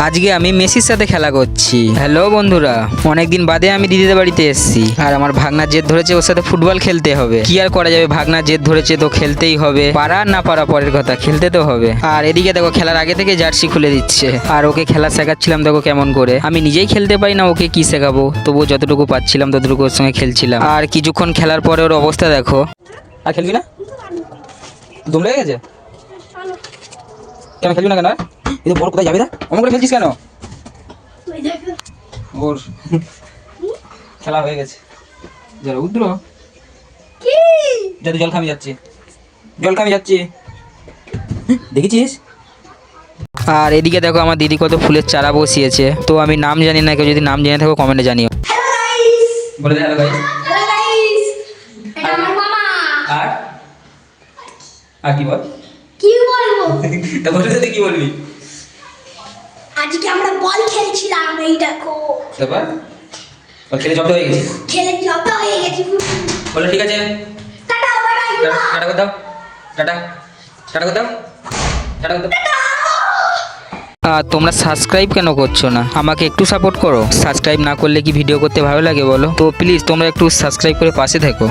আজকে আমি মেসির সাথে খেলা করছি। হ্যালো বন্ধুরা, অনেকদিন বাদে আমি দিদিদের বাড়িতে এসেছি। আর আমার ভাগনার জেদ ধরেছে ওর সাথে ফুটবল খেলতে হবে। কি আর করা যাবে, ভাগনার জেদ ধরেছে তো খেলতেই হবে। পারা আর না পারা পরের কথা, খেলতে তো হবে। আর এদিকে দেখো খেলার আগে থেকে জার্সি খুলে দিচ্ছে। আর ওকে খেলা শেখাচ্ছিলাম দেখো কেমন করে। আমি নিজেই খেলতে পারি না, ওকে কি শেখাবো? তবুও যতটুকু পাচ্ছিলাম ততটুকু ওর সঙ্গে খেলছিলাম। আর কিছুক্ষণ খেলার পরে ওর অবস্থা দেখো। আর খেলবি না? দম লেগে গেছে? কেন খেলবি না কেন? এই তো বল কোথায় যাবে না? অমন করে খেলছিস কেন? ওর খেলা হয়ে গেছে। যারা উদ্র যাতে জল খামি যাচ্ছি, জল খামি যাচ্ছি, দেখেছিস? আর এদিকে দেখো আমার দিদি কত ফুলের চারা বসিয়েছে। তো আমি নাম জানি না, কেউ যদি নাম জেনে থাকো কমেন্টে জানিও। বলে দে হ্যালো গাইস। হ্যালো গাইস, এটা আমার মামা। আর আর কি বল? কি বলবো? তা বলতে সাথে কি বলবি? আজকে আমরা বল খেলছিলাম, এই দেখো। তারপর ও খেলে জব্দ হয়ে গেছে। খেলে জব্দ হয়ে গেছি। বলে ঠিক আছে, টাটা বাই বাই। টাটা করে দাও, টাটা টাটা করে দাও, টাটা করে দাও। তোমরা সাবস্ক্রাইব কেন করছো না? আমাকে একটু সাপোর্ট করো। সাবস্ক্রাইব না করলে কি ভিডিও করতে ভালো লাগে বলো? তো প্লিজ তোমরা একটু সাবস্ক্রাইব করে পাশে থেকো।